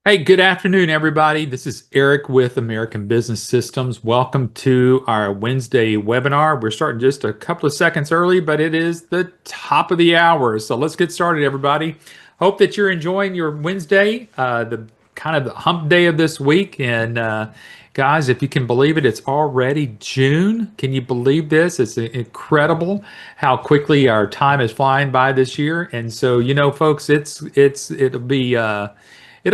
Hey, good afternoon, everybody. This is Eric with American Business Systems. Welcome to our Wednesday webinar. We're starting just a couple of seconds early, but it is the top of the hour. So let's get started, everybody. Hope that you're enjoying your Wednesday, the kind of the hump day of this week. And guys, if you can believe it, it's already June. Can you believe this? It's incredible how quickly our time is flying by this year. And so, folks, it'll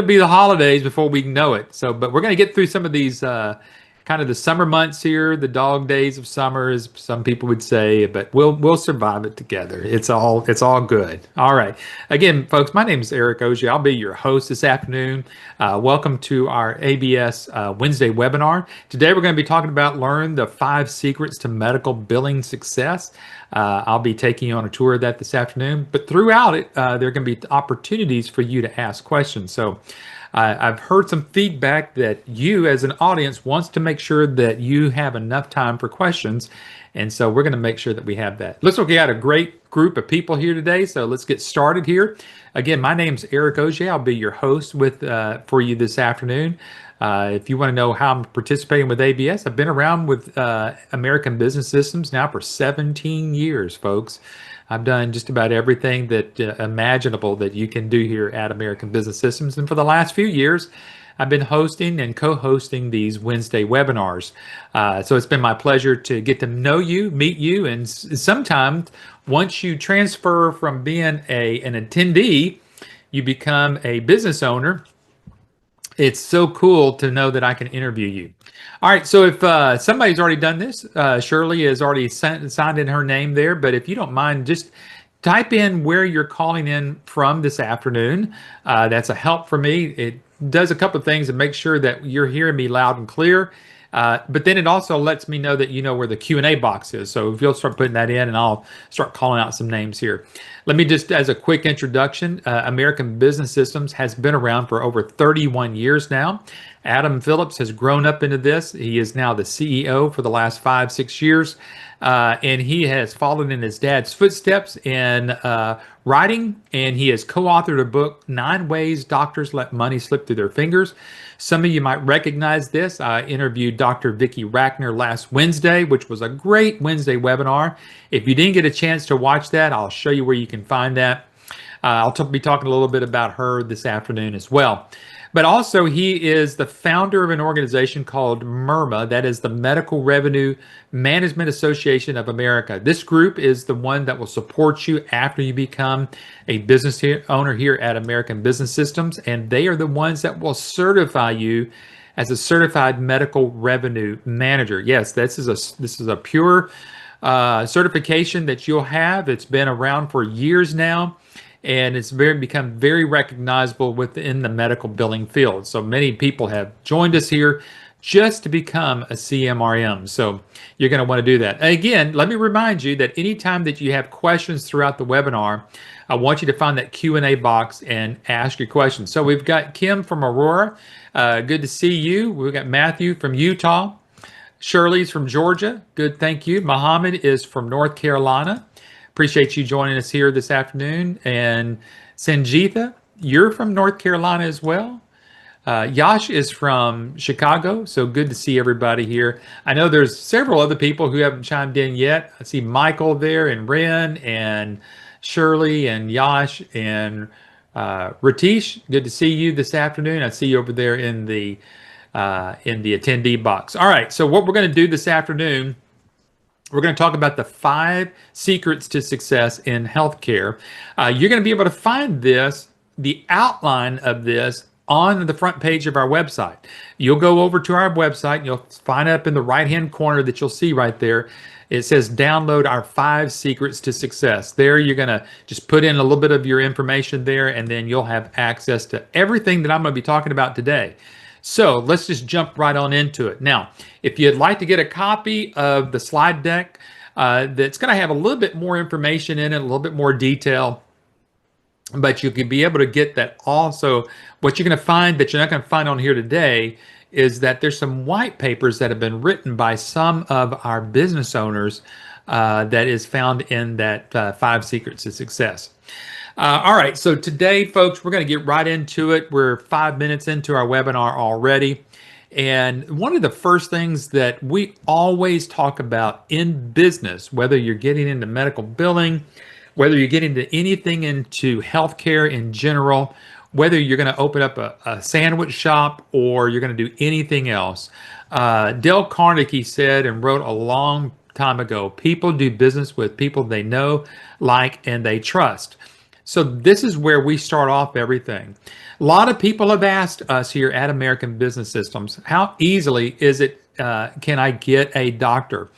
be the holidays before we know it. So, but we're going to get through some of these kind of the summer months here, the dog days of summer, as some people would say. But we'll survive it together. It's all good. All right. Again, folks, my name is Eric Ogier. I'll be your host this afternoon. Welcome to our ABS Wednesday webinar. Today we're going to be talking about learn the 5 secrets to medical billing success. I'll be taking you on a tour of that this afternoon, but throughout it, there are going to be opportunities for you to ask questions. So I've heard some feedback that you as an audience wants to make sure that you have enough time for questions. And so we're going to make sure that we have that. Looks like we got a great group of people here today. So let's get started here. Again, my name's Eric Ogier. I'll be your host for you this afternoon. If you want to know how I'm participating with ABS, I've been around with American Business Systems now for 17 years, folks. I've done just about everything that imaginable that you can do here at American Business Systems. And for the last few years, I've been hosting and co-hosting these Wednesday webinars. So it's been my pleasure to get to know you, meet you, and sometimes once you transfer from being an attendee, you become a business owner. It's so cool to know that I can interview you. All right, so if somebody's already done this, Shirley has already signed in her name there, but if you don't mind, just type in where you're calling in from this afternoon. That's a help for me. It does a couple of things to make sure that you're hearing me loud and clear. But then it also lets me know that you know where the Q&A box is. So if you'll start putting that in, and I'll start calling out some names here. Let me just, as a quick introduction, American Business Systems has been around for over 31 years now. Adam Phillips has grown up into this. He is now the CEO for the last 5-6 years. And he has followed in his dad's footsteps in writing, and he has co-authored a book, 9 Ways Doctors Let Money Slip Through Their Fingers. Some of you might recognize this. I interviewed Dr. Vicki Rackner last Wednesday, which was a great Wednesday webinar. If you didn't get a chance to watch that, I'll show you where you can find that. I'll be talking a little bit about her this afternoon as well. But also, he is the founder of an organization called MERMA, that is the Medical Revenue Management Association of America. This group is the one that will support you after you become a business owner here at American Business Systems, and they are the ones that will certify you as a certified medical revenue manager. Yes, this is a pure certification that you'll have. It's been around for years now, and it's become very recognizable within the medical billing field. So many people have joined us here just to become a CMRM. So you're going to want to do that. Again, let me remind you that anytime that you have questions throughout the webinar, I want you to find that Q&A box and ask your questions. So we've got Kim from Aurora. Good to see you. We've got Matthew from Utah. Shirley's from Georgia. Good, thank you. Muhammad is from North Carolina. Appreciate you joining us here this afternoon. And Sanjitha, you're from North Carolina as well. Yash is from Chicago, so good to see everybody here. I know there's several other people who haven't chimed in yet. I see Michael there, and Ren, and Shirley, and Yash, and Ratish. Good to see you this afternoon. I see you over there in the attendee box. All right, so what we're going to do this afternoon, we're going to talk about the 5 secrets to success in healthcare. You're going to be able to find the outline of this on the front page of our website. You'll go over to our website, and you'll find up in the right-hand corner that you'll see right there. It says download our 5 secrets to success. There, you're going to just put in a little bit of your information there, and then you'll have access to everything that I'm going to be talking about today. So let's just jump right on into it. Now, if you'd like to get a copy of the slide deck, that's going to have a little bit more information in it, a little bit more detail, but you can be able to get that also. What you're going to find that you're not going to find on here today is that there's some white papers that have been written by some of our business owners that is found in that 5 secrets to success. All right, so today, folks, we're going to get right into it. We're 5 minutes into our webinar already. And one of the first things that we always talk about in business, whether you're getting into medical billing, whether you're getting into anything into healthcare in general, whether you're going to open up a sandwich shop or you're going to do anything else. Dale Carnegie said and wrote a long time ago, people do business with people they know, like, and they trust. So this is where we start off everything. A lot of people have asked us here at American Business Systems, how easily is it, can I get a doctor?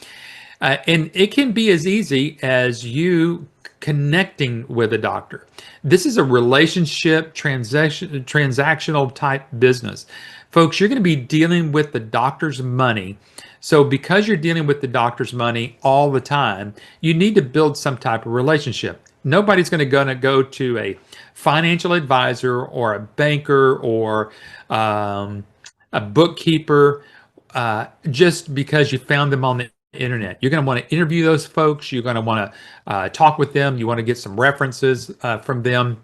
And it can be as easy as you connecting with a doctor. This is a relationship transactional type business. Folks, you're going to be dealing with the doctor's money. So because you're dealing with the doctor's money all the time, you need to build some type of relationship. Nobody's going to go to a financial advisor or a banker or a bookkeeper just because you found them on the internet. You're going to want to interview those folks. You're going to want to talk with them. You want to get some references from them.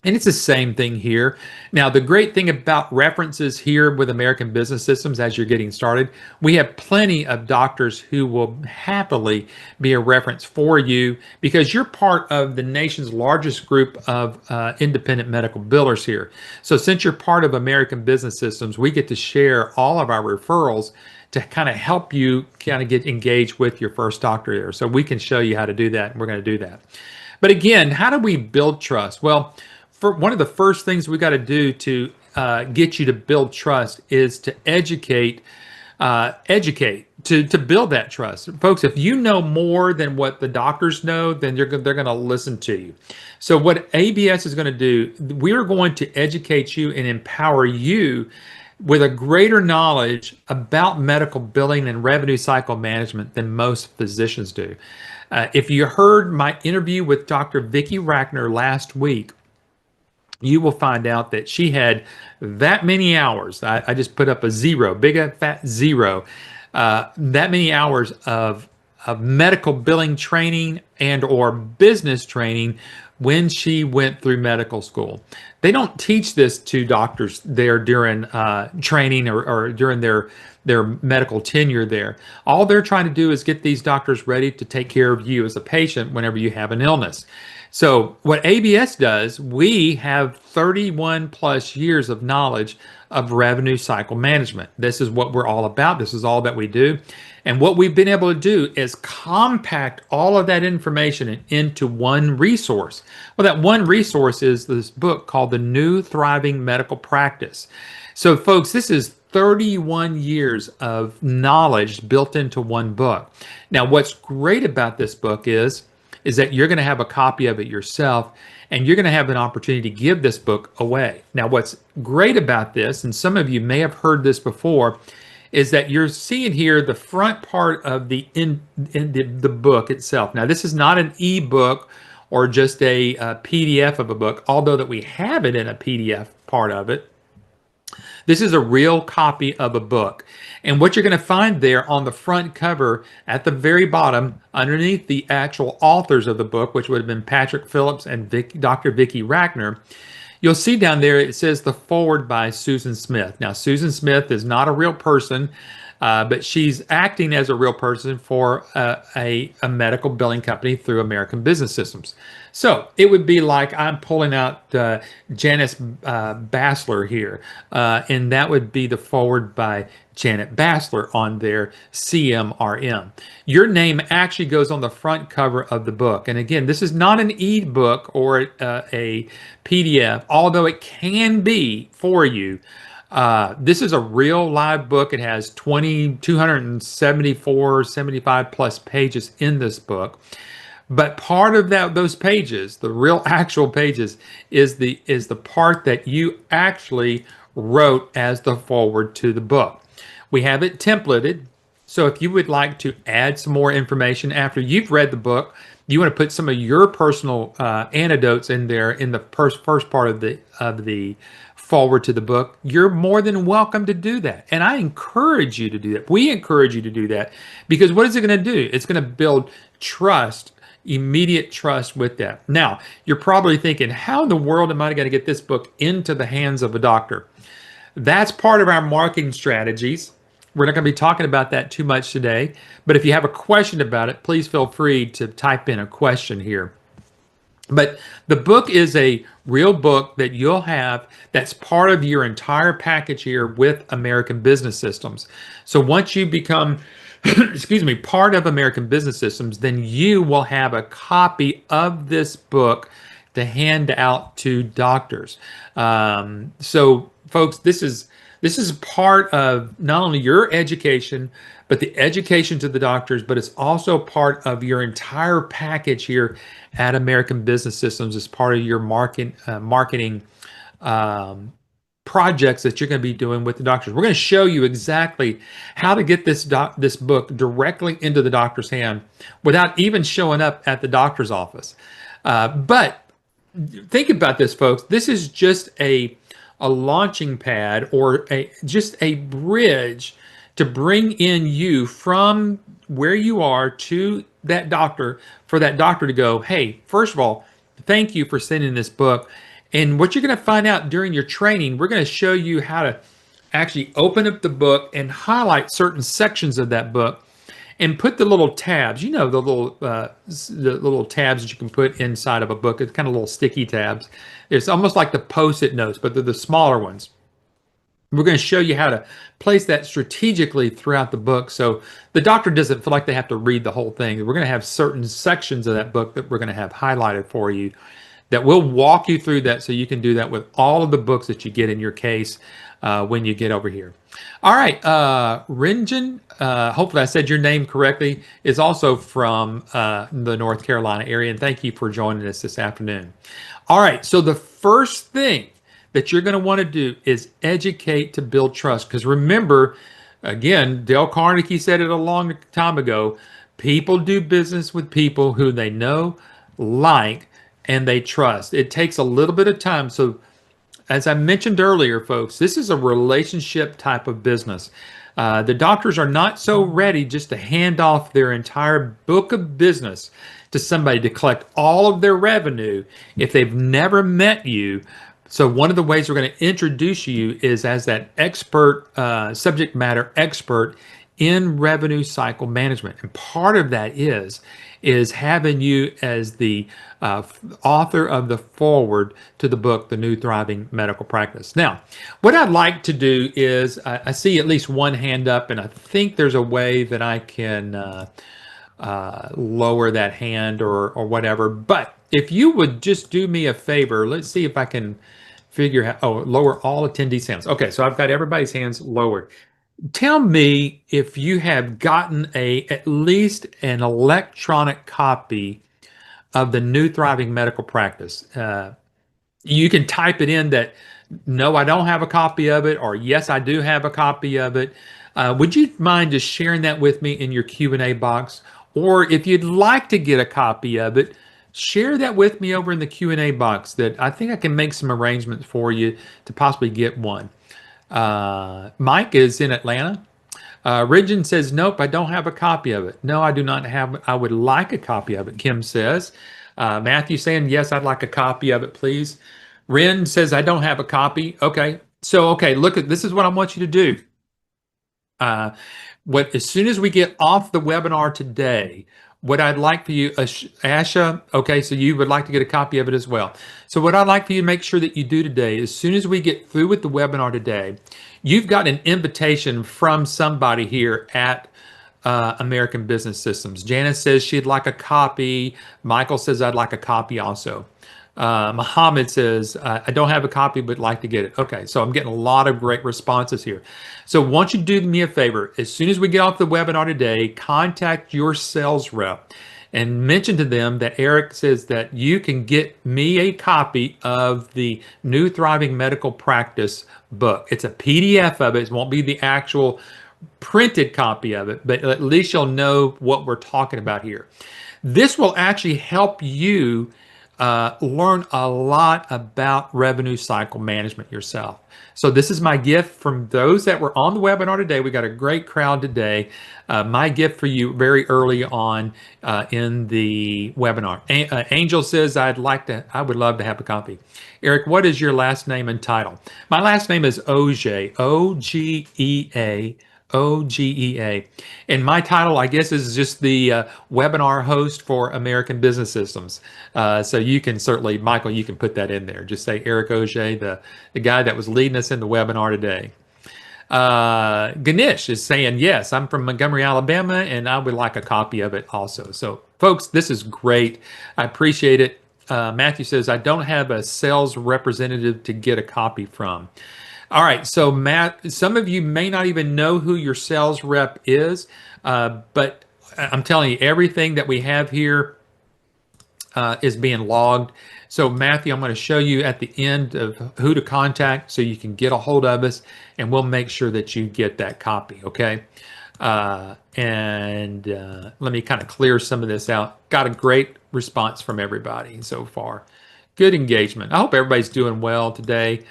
And it's the same thing here. Now, the great thing about references here with American Business Systems as you're getting started, we have plenty of doctors who will happily be a reference for you because you're part of the nation's largest group of independent medical billers here. So since you're part of American Business Systems, we get to share all of our referrals to kind of help you kind of get engaged with your first doctor there. So we can show you how to do that, and we're going to do that. But again, how do we build trust? Well, one of the first things we got to do to get you to build trust is to educate to build that trust. Folks, if you know more than what the doctors know, then they're going to listen to you. So what ABS is going to do, we are going to educate you and empower you with a greater knowledge about medical billing and revenue cycle management than most physicians do. If you heard my interview with Dr. Vicki Rackner last week, you will find out that she had that many hours. I just put up a zero, big fat zero, that many hours of medical billing training and or business training when she went through medical school. They don't teach this to doctors there during training or during their medical tenure there. All they're trying to do is get these doctors ready to take care of you as a patient whenever you have an illness. So what ABS does, we have 31 plus years of knowledge of revenue cycle management. This is what we're all about. This is all that we do. And what we've been able to do is compact all of that information into one resource. Well, that one resource is this book called The New Thriving Medical Practice. So folks, this is 31 years of knowledge built into one book. Now, what's great about this book is that you're going to have a copy of it yourself, and you're going to have an opportunity to give this book away. Now, what's great about this, and some of you may have heard this before, is that you're seeing here the front part of the book itself. Now, this is not an ebook or just a PDF of a book, although that we have it in a PDF part of it. This is a real copy of a book. And what you're going to find there on the front cover at the very bottom, underneath the actual authors of the book, which would have been Patrick Phillips and Dr. Vicki Rackner, you'll see down there it says the forward by Susan Smith. Now, Susan Smith is not a real person, but she's acting as a real person for a medical billing company through American Business Systems. So it would be like I'm pulling out Janice Bassler here, and that would be the forward by Janet Bassler on their CMRM. Your name actually goes on the front cover of the book. And again, this is not an e-book or a PDF, although it can be for you. This is a real live book. It has 274, 75 plus pages in this book. But part of those pages, the real actual pages, is the part that you actually wrote as the forward to the book. We have it templated. So if you would like to add some more information after you've read the book, you want to put some of your personal anecdotes in there in the first part of the forward to the book, you're more than welcome to do that. And I encourage you to do that. We encourage you to do that because what is it going to do? It's going to build trust immediate trust with that. Now, you're probably thinking, how in the world am I going to get this book into the hands of a doctor? That's part of our marketing strategies. We're not going to be talking about that too much today, but if you have a question about it, please feel free to type in a question here. But the book is a real book that you'll have that's part of your entire package here with American Business Systems. So once you become, excuse me, part of American Business Systems, then you will have a copy of this book to hand out to doctors. So folks, this is part of not only your education, but the education to the doctors, but it's also part of your entire package here at American Business Systems as part of your marketing projects that you're going to be doing with the doctors. We're going to show you exactly how to get this book directly into the doctor's hand without even showing up at the doctor's office. But think about this, folks. This is just a launching pad or just a bridge to bring in you from where you are to that doctor, for that doctor to go, hey, first of all, thank you for sending this book. And what you're going to find out during your training, we're going to show you how to actually open up the book and highlight certain sections of that book and put the little tabs, the little tabs that you can put inside of a book. It's kind of little sticky tabs. It's almost like the Post-it notes, but they're the smaller ones. We're going to show you how to place that strategically throughout the book so the doctor doesn't feel like they have to read the whole thing. We're going to have certain sections of that book that we're going to have highlighted for you that will walk you through that so you can do that with all of the books that you get in your case when you get over here. All right, Renjin, hopefully I said your name correctly, is also from the North Carolina area, and thank you for joining us this afternoon. All right, so the first thing that you're going to want to do is educate to build trust. Because remember, again, Dale Carnegie said it a long time ago, people do business with people who they know, like, and they trust. It takes a little bit of time. So as I mentioned earlier, folks, this is a relationship type of business. The doctors are not so ready just to hand off their entire book of business to somebody to collect all of their revenue if they've never met you. So one of the ways we're going to introduce you is as that expert, subject matter expert in revenue cycle management. And part of that is having you as the author of the foreword to the book, The New Thriving Medical Practice. Now, what I'd like to do is, I see at least one hand up, and I think there's a way that I can lower that hand or whatever. But if you would just do me a favor, let's see if I can figure out, lower all attendees' hands. Okay, so I've got everybody's hands lowered. Tell me if you have gotten at least an electronic copy of the New Thriving Medical Practice. You can type it in that, no, I don't have a copy of it, or yes, I do have a copy of it. Would you mind just sharing that with me in your Q&A box? Or if you'd like to get a copy of it, share that with me over in the Q&A box, that I think I can make some arrangements for you to possibly get one. Mike is in Atlanta. Ridgen says, nope, I don't have a copy of it. No, I do not have it. I would like a copy of it, Kim says. Matthew saying, yes, I'd like a copy of it, please. Ren says, I don't have a copy. Okay. So, okay, look, this is what I want you to do. As soon as we get off the webinar today, what I'd like for you, Asha, okay, so you would like to get a copy of it as well. So what I'd like for you to make sure that you do today, as soon as we get through with the webinar today, you've got an invitation from somebody here at American Business Systems. Janice says she'd like a copy. Michael says I'd like a copy also. Muhammad says, I don't have a copy, but like to get it. Okay, so I'm getting a lot of great responses here. So won't you do me a favor? As soon as we get off the webinar today, contact your sales rep and mention to them that Eric says that you can get me a copy of the New Thriving Medical Practice book. It's a PDF of it. It won't be the actual printed copy of it, but at least you'll know what we're talking about here. This will actually help you learn a lot about revenue cycle management yourself. So this is my gift from those that were on the webinar today. We got a great crowd today. My gift for you very early on in the webinar. Angel says, I would love to have a copy. Eric, what is your last name and title? My last name is Ogea, Ogea. Ogea. And my title, I guess, is just the webinar host for American Business Systems. So you can certainly, Michael, you can put that in there. Just say Eric Ogea, the guy that was leading us in the webinar today. Ganesh is saying, yes, I'm from Montgomery, Alabama, and I would like a copy of it also. So folks, this is great. I appreciate it. Matthew says, I don't have a sales representative to get a copy from. All right, so Matt, some of you may not even know who your sales rep is, but I'm telling you, everything that we have here is being logged. So Matthew, I'm going to show you at the end of who to contact so you can get a hold of us, and we'll make sure that you get that copy, okay? Let me kind of clear some of this out. Got a great response from everybody so far. Good engagement. I hope everybody's doing well today.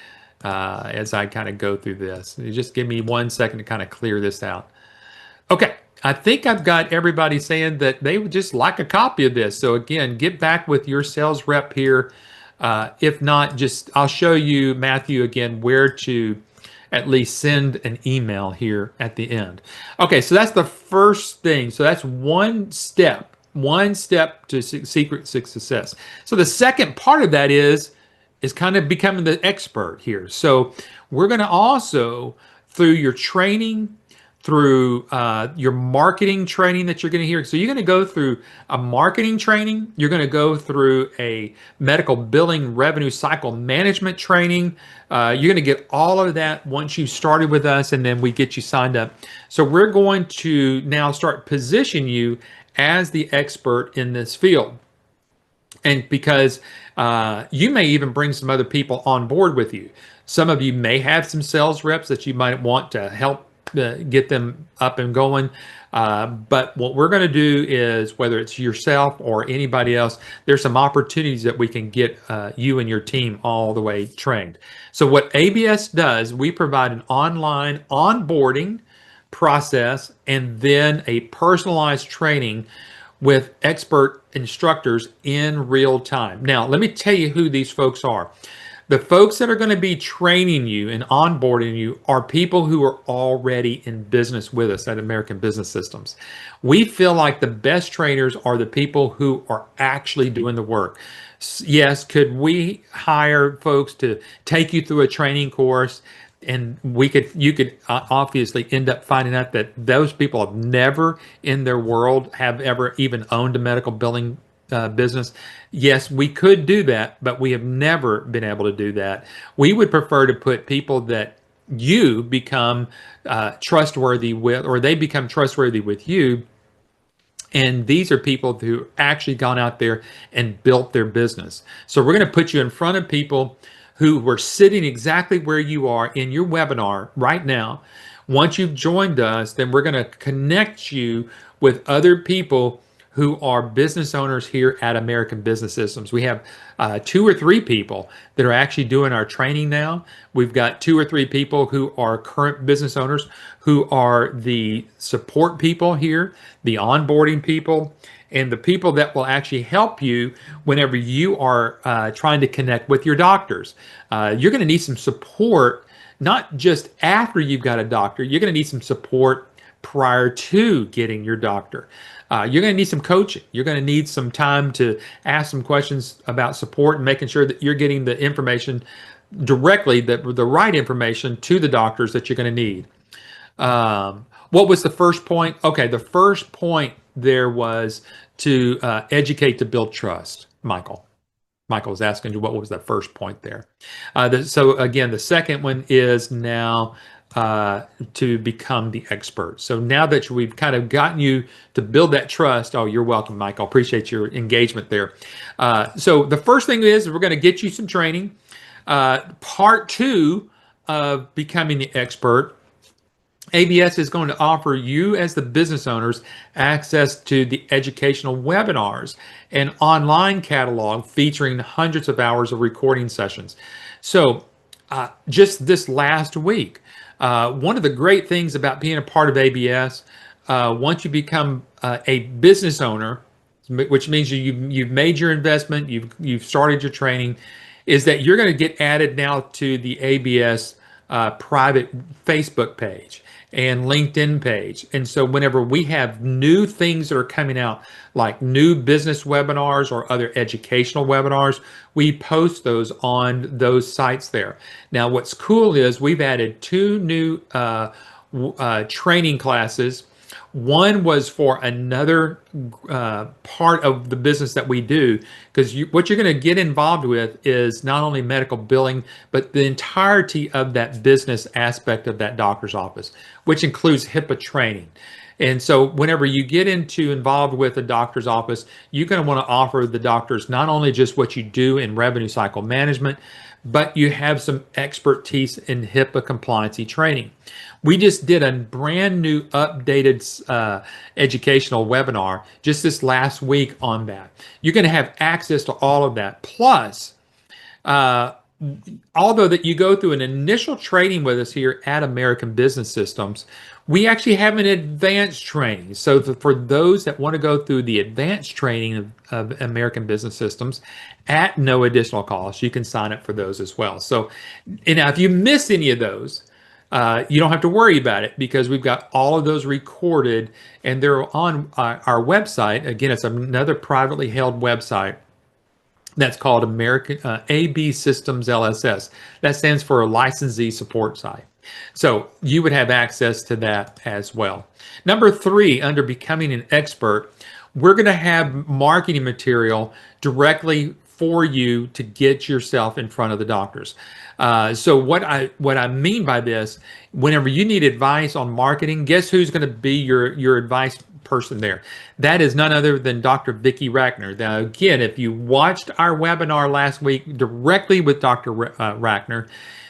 As I kind of go through this. You just give me 1 second to kind of clear this out. Okay, I think I've got everybody saying that they would just like a copy of this. So again, get back with your sales rep here. If not, I'll show you, Matthew, again, where to at least send an email here at the end. Okay, so that's the first thing. So that's one step to secret success. So the second part of that is kind of becoming the expert here. So we're going to also, through your training, through your marketing training that you're going to hear. So you're going to go through a marketing training. You're going to go through a medical billing revenue cycle management training. You're going to get all of that once you started with us, and then we get you signed up. So we're going to now start position you as the expert in this field. And because you may even bring some other people on board with you. Some of you may have some sales reps that you might want to help get them up and going. But what we're going to do is, whether it's yourself or anybody else, there's some opportunities that we can get you and your team all the way trained. So what ABS does, we provide an online onboarding process and then a personalized training with expert instructors in real time. Now, let me tell you who these folks are. The folks that are going to be training you and onboarding you are people who are already in business with us at American Business Systems. We feel like the best trainers are the people who are actually doing the work. Yes, could we hire folks to take you through a training course? And you could obviously end up finding out that those people have never in their world have ever even owned a medical billing business. Yes, we could do that, but we have never been able to do that. We would prefer to put people that you become trustworthy with, or they become trustworthy with you. And these are people who actually gone out there and built their business. So we're going to put you in front of people who were sitting exactly where you are in your webinar right now. Once you've joined us, then we're going to connect you with other people who are business owners here at American Business Systems. We have 2 or 3 people that are actually doing our training now. We've got 2 or 3 people who are current business owners, who are the support people here, the onboarding people, and the people that will actually help you whenever you are trying to connect with your doctors. You're going to need some support, not just after you've got a doctor. You're going to need some support prior to getting your doctor. You're going to need some coaching. You're going to need some time to ask some questions about support and making sure that you're getting the information directly, the right information to the doctors that you're going to need. What was the first point? Okay, the first point there was to educate to build trust, Michael. Michael was asking you what was the first point there. So again, the second one is now to become the expert. So now that we've kind of gotten you to build that trust, oh, you're welcome, Michael. Appreciate your engagement there. So the first thing is we're going to get you some training. Part 2 of becoming the expert ABS is going to offer you as the business owners access to the educational webinars and online catalog featuring hundreds of hours of recording sessions. So just this last week, one of the great things about being a part of ABS, once you become a business owner, which means you've made your investment, you've started your training, is that you're going to get added now to the ABS private Facebook page and LinkedIn page. And so whenever we have new things that are coming out, like new business webinars or other educational webinars, we post those on those sites there. Now, what's cool is we've added two new training classes. One was for another part of the business that we do, because what you're going to get involved with is not only medical billing, but the entirety of that business aspect of that doctor's office, which includes HIPAA training. And so whenever you get involved with a doctor's office, you're going to want to offer the doctors not only just what you do in revenue cycle management, but you have some expertise in HIPAA compliancy training. We just did a brand new updated educational webinar just this last week on that. You're going to have access to all of that. Plus, although that you go through an initial training with us here at American Business Systems, we actually have an advanced training. So for those that want to go through the advanced training of American Business Systems at no additional cost, you can sign up for those as well. So, and now if you miss any of those, you don't have to worry about it, because we've got all of those recorded and they're on our website. Again, it's another privately held website that's called American AB Systems LSS. That stands for a licensee support site. So you would have access to that as well. Number 3, under becoming an expert, we're going to have marketing material directly for you to get yourself in front of the doctors. So what I mean by this, whenever you need advice on marketing, guess who's going to be your advice person there? That is none other than Dr. Vicki Rackner. Now, again, if you watched our webinar last week directly with Dr. Rackner,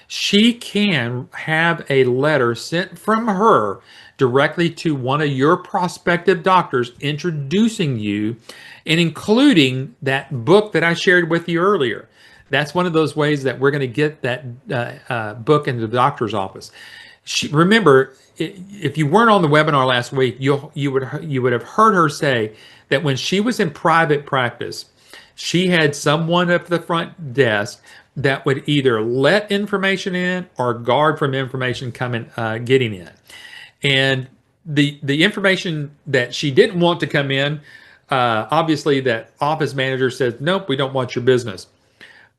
she can have a letter sent from her directly to one of your prospective doctors introducing you and including that book that I shared with you earlier. That's one of those ways that we're going to get that book into the doctor's office. Remember, if you weren't on the webinar last week, you would have heard her say that when she was in private practice, she had someone at the front desk that would either let information in or guard from information getting in. And the information that she didn't want to come in, obviously that office manager said, nope, we don't want your business.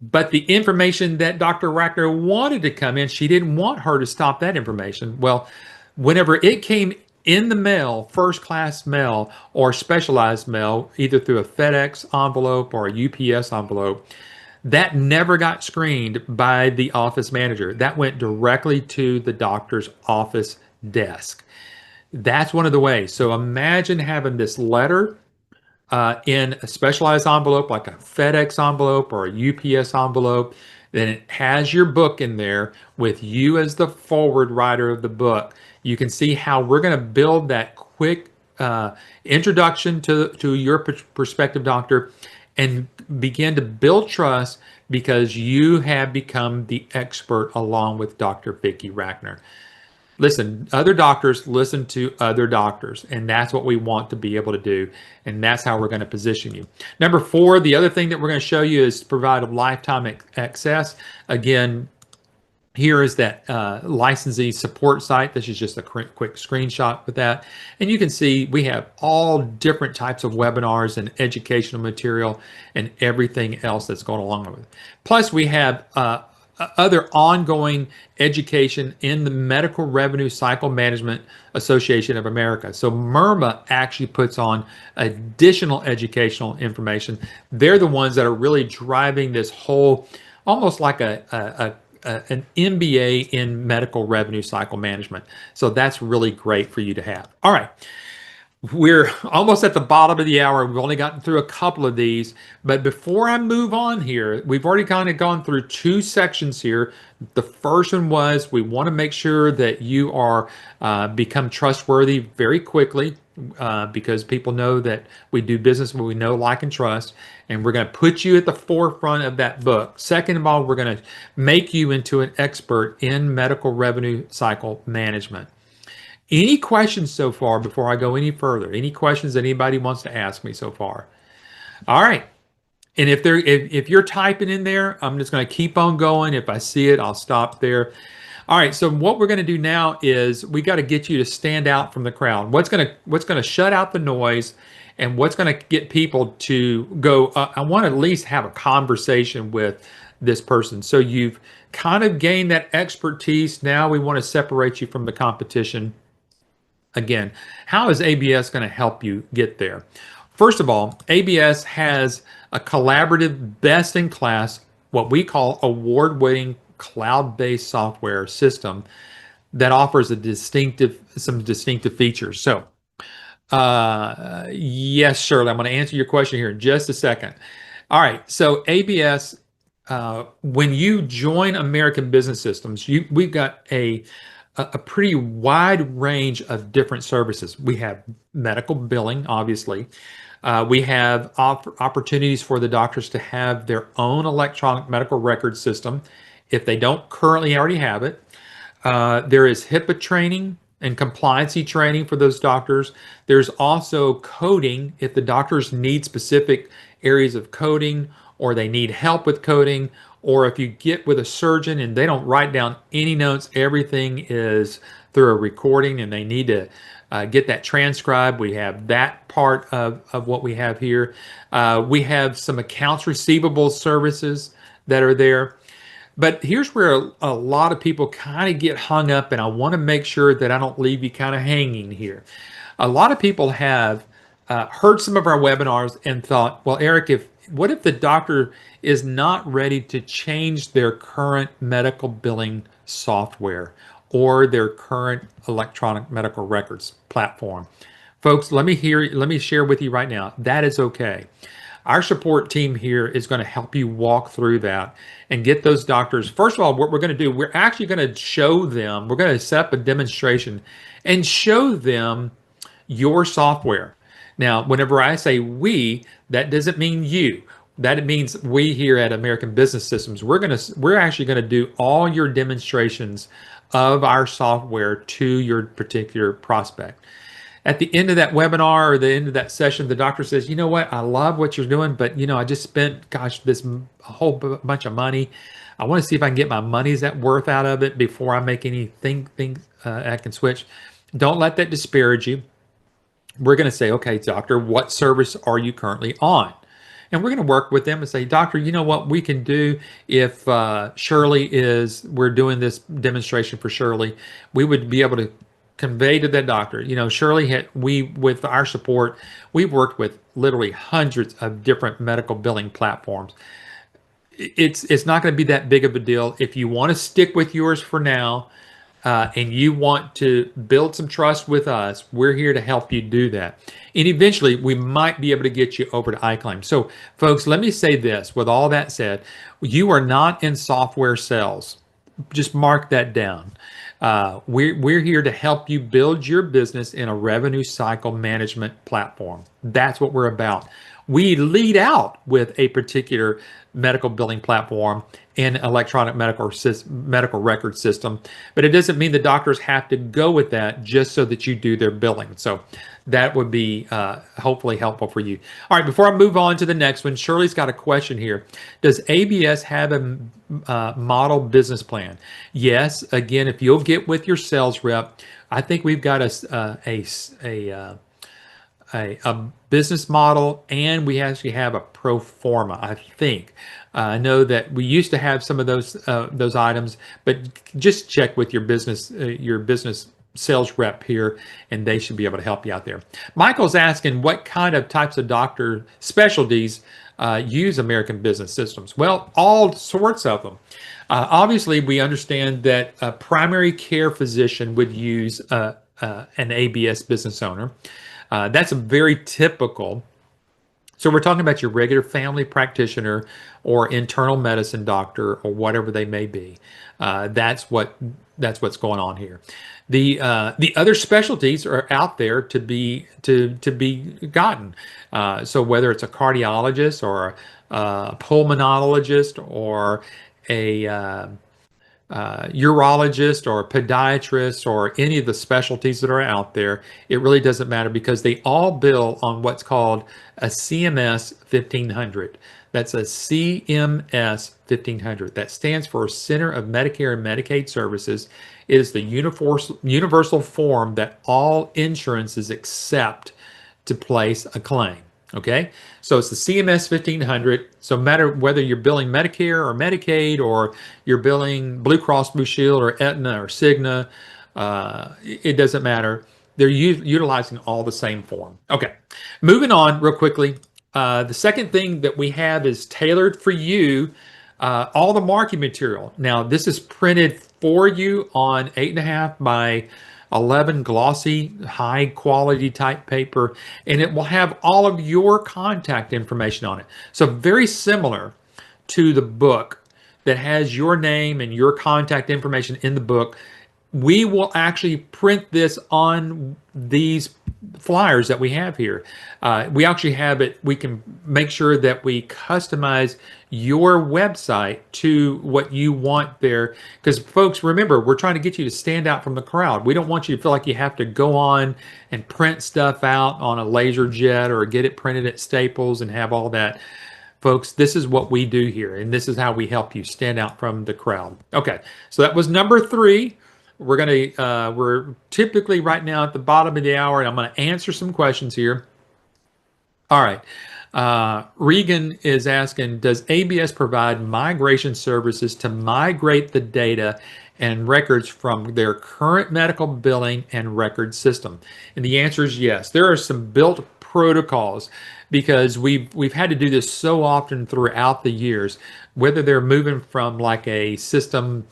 But the information that Dr. Rackner wanted to come in, she didn't want her to stop that information. Well, whenever it came in the mail, first class mail or specialized mail, either through a FedEx envelope or a UPS envelope, that never got screened by the office manager. That went directly to the doctor's office desk. That's one of the ways. So imagine having this letter in a specialized envelope, like a FedEx envelope or a UPS envelope. Then it has your book in there with you as the forward writer of the book. You can see how we're going to build that quick introduction to your prospective doctor and begin to build trust, because you have become the expert along with Dr. Vicki Rackner. Listen, other doctors listen to other doctors, and that's what we want to be able to do, and that's how we're going to position you. Number 4, the other thing that we're going to show you is provide a lifetime access. Again, here is that licensee support site. This is just a quick screenshot with that. And you can see we have all different types of webinars and educational material and everything else that's going along with it. Plus, we have other ongoing education in the Medical Revenue Cycle Management Association of America. So MERMA actually puts on additional educational information. They're the ones that are really driving this whole, almost like an MBA in medical revenue cycle management. So that's really great for you to have. All right. We're almost at the bottom of the hour. We've only gotten through a couple of these. But before I move on here, we've already kind of gone through two sections here. The first one was we want to make sure that you are become trustworthy very quickly because people know that we do business where we know, like, and trust. And we're going to put you at the forefront of that book. Second of all, we're going to make you into an expert in medical revenue cycle management. Any questions so far before I go any further? Any questions that anybody wants to ask me so far? All right. And if you're typing in there, I'm just going to keep on going. If I see it, I'll stop there. All right. So what we're going to do now is we got to get you to stand out from the crowd. What's going to shut out the noise, and what's going to get people to go, I want to at least have a conversation with this person. So you've kind of gained that expertise. Now we want to separate you from the competition. Again, how is ABS going to help you get there? First of all, ABS has a collaborative, best-in-class, what we call award-winning cloud-based software system that offers some distinctive features. So, yes, Shirley, I'm going to answer your question here in just a second. All right, so ABS, when you join American Business Systems, we've got a pretty wide range of different services. We have medical billing, obviously. We have opportunities for the doctors to have their own electronic medical record system if they don't currently already have it. There is HIPAA training and compliancy training for those doctors. There's also coding if the doctors need specific areas of coding, or they need help with coding, or if you get with a surgeon and they don't write down any notes, everything is through a recording and they need to get that transcribed. We have that part of what we have here. We have some accounts receivable services that are there. But here's where a lot of people kind of get hung up, and I want to make sure that I don't leave you kind of hanging here. A lot of people have heard some of our webinars and thought, well, Eric, what if the doctor is not ready to change their current medical billing software or their current electronic medical records platform? Folks, let me share with you right now, that is okay. Our support team here is going to help you walk through that and get those doctors. First of all, what we're going to do, we're actually going to show them, we're going to set up a demonstration and show them your software. Now, whenever I say we, that doesn't mean you. That means we here at American Business Systems. We're actually going to do all your demonstrations of our software to your particular prospect. At the end of that webinar or the end of that session, the doctor says, you know what, I love what you're doing, but I just spent, this a whole bunch of money. I want to see if I can get my money's worth out of it before I make anything I can switch. Don't let that disparage you. We're going to say, okay, doctor, what service are you currently on? And we're going to work with them and say, doctor, you know what we can do if we're doing this demonstration for Shirley, we would be able to convey to that doctor, Shirley, with our support, we've worked with literally hundreds of different medical billing platforms. It's not going to be that big of a deal. If you want to stick with yours for now, and you want to build some trust with us, we're here to help you do that. And eventually, we might be able to get you over to iClaim. So, folks, let me say this. With all that said, you are not in software sales. Just mark that down. We're here to help you build your business in a revenue cycle management platform. That's what we're about. We lead out with a particular medical billing platform and electronic medical record system, but it doesn't mean the doctors have to go with that just so that you do their billing. So that would be hopefully helpful for you. All right, before I move on to the next one, Shirley's got a question here. Does ABS have a model business plan? Yes. Again, if you'll get with your sales rep, I think we've got a business model, and we actually have a pro forma, I think. I know that we used to have some of those items, but just check with your business sales rep here, and they should be able to help you out there. Michael's asking what kind of types of doctor specialties use American Business Systems. Well, all sorts of them. Obviously, we understand that a primary care physician would use an ABS business owner. That's a very typical. So we're talking about your regular family practitioner or internal medicine doctor or whatever they may be. That's what's going on here. The other specialties are out there to be gotten. So whether it's a cardiologist or a pulmonologist or a urologist or a podiatrist or any of the specialties that are out there, it really doesn't matter because they all bill on what's called a CMS 1500. That's a CMS 1500. That stands for Center of Medicare and Medicaid Services. It is the universal form that all insurances accept to place a claim. Okay, so it's the CMS 1500. So no matter whether you're billing Medicare or Medicaid or you're billing Blue Cross Blue Shield or Aetna or Cigna, it doesn't matter. They're utilizing all the same form. Okay, moving on real quickly. The second thing that we have is tailored for you, all the marketing material. Now, this is printed for you on 8.5 by 11 glossy, high quality type paper, and it will have all of your contact information on it. So very similar to the book that has your name and your contact information in the book. We will actually print this on these flyers that we have here. We actually have it, we can make sure that we customize your website to what you want there. Because folks, remember, we're trying to get you to stand out from the crowd. We don't want you to feel like you have to go on and print stuff out on a laser jet or get it printed at Staples and have all that. Folks, this is what we do here, and this is how we help you stand out from the crowd. Okay, so that was number 3. We're typically right now at the bottom of the hour, and I'm going to answer some questions here. All right. Regan is asking, does ABS provide migration services to migrate the data and records from their current medical billing and record system? And the answer is yes. There are some built protocols because we've had to do this so often throughout the years, whether they're moving from like a system,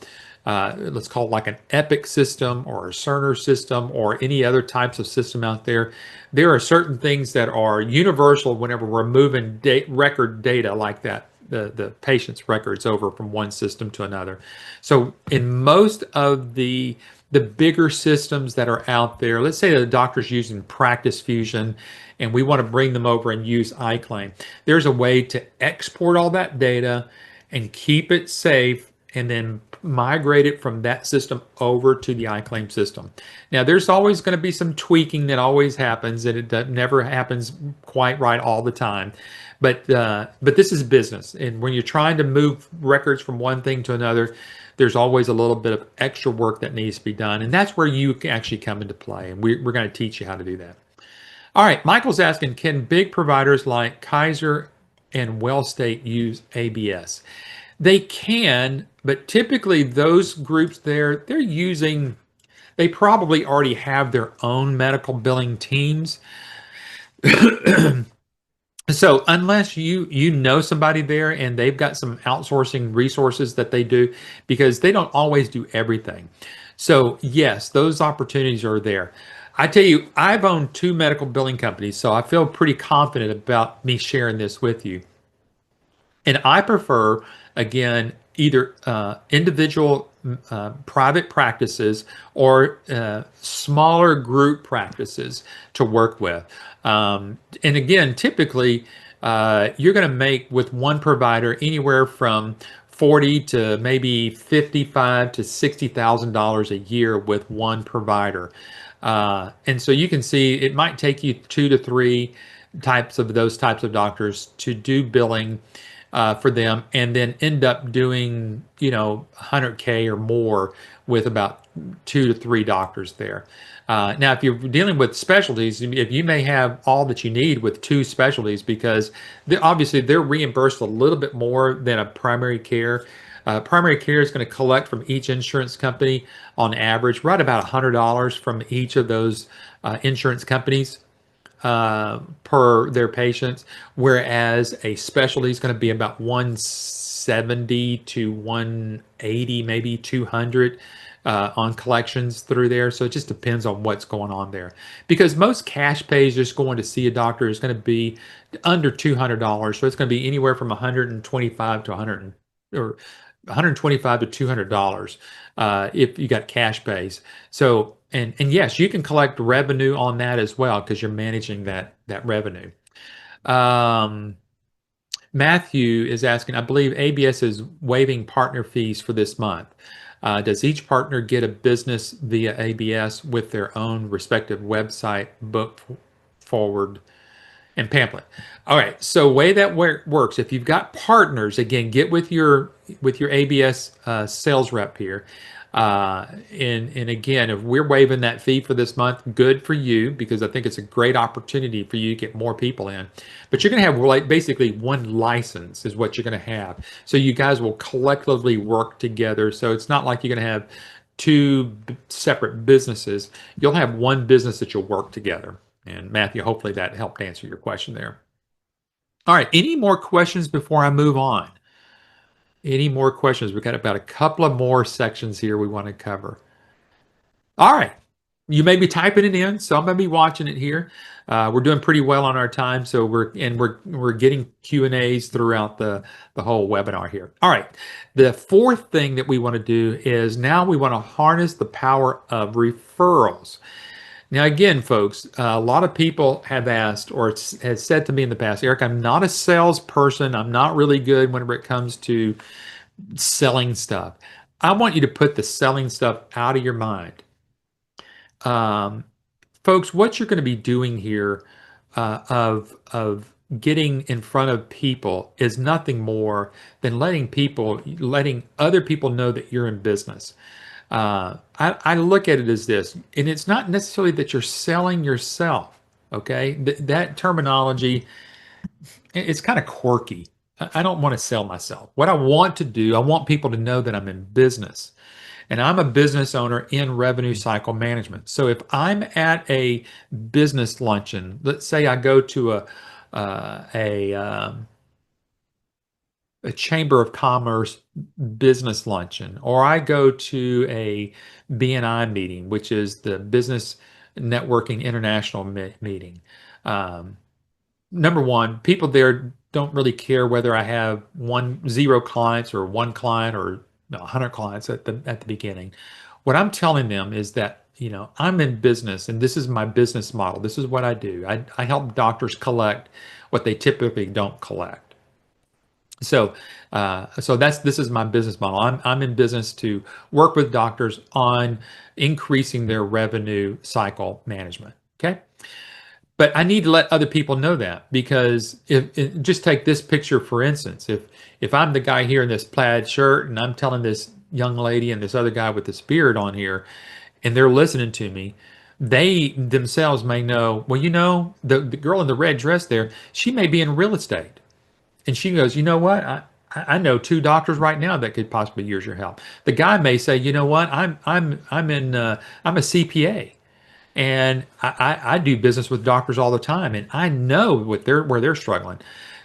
let's call it like an Epic system or a Cerner system or any other types of system out there. There are certain things that are universal whenever we're moving record data like that, the patient's records over from one system to another. So in most of the bigger systems that are out there, let's say the doctor's using Practice Fusion and we want to bring them over and use iClaim. There's a way to export all that data and keep it safe and then migrate it from that system over to the iClaim system. Now, there's always going to be some tweaking that always happens, and it never happens quite right all the time. But this is business, and when you're trying to move records from one thing to another, there's always a little bit of extra work that needs to be done, and that's where you can actually come into play, and we're going to teach you how to do that. All right, Michael's asking, can big providers like Kaiser and WellState use ABS? They can, but typically those groups they're using, they probably already have their own medical billing teams. So unless you know somebody there and they've got some outsourcing resources that they do, because they don't always do everything. So yes, those opportunities are there. I tell you, I've owned 2 medical billing companies, so I feel pretty confident about me sharing this with you. And I prefer, again, either individual private practices or smaller group practices to work with. And again, typically, you're going to make with one provider anywhere from $40 to maybe $55 to $60,000 a year with one provider. And so you can see it might take you 2 to 3 types of those types of doctors to do billing for them, and then end up doing, 100K or more with about 2 to 3 doctors there. Now, if you're dealing with specialties, if you may have all that you need with 2 specialties, because obviously they're reimbursed a little bit more than a primary care. Primary care is going to collect from each insurance company on average right about $100 from each of those insurance companies per their patients, whereas a specialty is going to be about 170 to 180, maybe 200 on collections through there. So it just depends on what's going on there. Because most cash pays just going to see a doctor is going to be under $200. So it's going to be anywhere from 125 to 100 or 125 to $200 if you got cash pays. So and yes, you can collect revenue on that as well because you're managing that revenue. Um, Matthew is asking, I believe ABS is waiving partner fees for this month. Does each partner get a business via ABS with their own respective website, book forward, and pamphlet? All right. So way that works, if you've got partners, again, get with your ABS sales rep here. And again, if we're waiving that fee for this month, good for you because I think it's a great opportunity for you to get more people in. But you're going to have like basically one license is what you're going to have. So you guys will collectively work together. So it's not like you're going to have two separate businesses. You'll have one business that you'll work together. And Matthew, hopefully that helped answer your question there. All right. Any more questions before I move on? Any more questions? We've got about a couple of more sections here we want to cover. All right. You may be typing it in, so I'm going to be watching it here. We're doing pretty well on our time, so we're getting Q&As throughout the whole webinar here. All right. The fourth thing that we want to do is now we want to harness the power of referrals. Now, again, folks, a lot of people have asked or has said to me in the past, Eric, I'm not a salesperson. I'm not really good whenever it comes to selling stuff. I want you to put the selling stuff out of your mind. Folks, what you're going to be doing here of getting in front of people is nothing more than letting other people know that you're in business. I look at it as this, and it's not necessarily that you're selling yourself, okay? That terminology, it's kind of quirky. I don't want to sell myself. What I want to do, I want people to know that I'm in business. And I'm a business owner in revenue cycle management. So if I'm at a business luncheon, let's say I go to a Chamber of Commerce business luncheon, or I go to a BNI meeting, which is the Business Networking International meeting. Number one, people there don't really care whether I have 0 clients or 1 client or 100 clients at the beginning. What I'm telling them is that, I'm in business and this is my business model. This is what I do. I help doctors collect what they typically don't collect. So this is my business model. I'm in business to work with doctors on increasing their revenue cycle management. Okay. But I need to let other people know that because just take this picture, for instance, if I'm the guy here in this plaid shirt and I'm telling this young lady and this other guy with this beard on here, and they're listening to me, they themselves may know, well, the girl in the red dress there, she may be in real estate. And she goes, you know what? I know 2 doctors right now that could possibly use your help. The guy may say, you know what? I'm a CPA. And I do business with doctors all the time, and I know where they're struggling.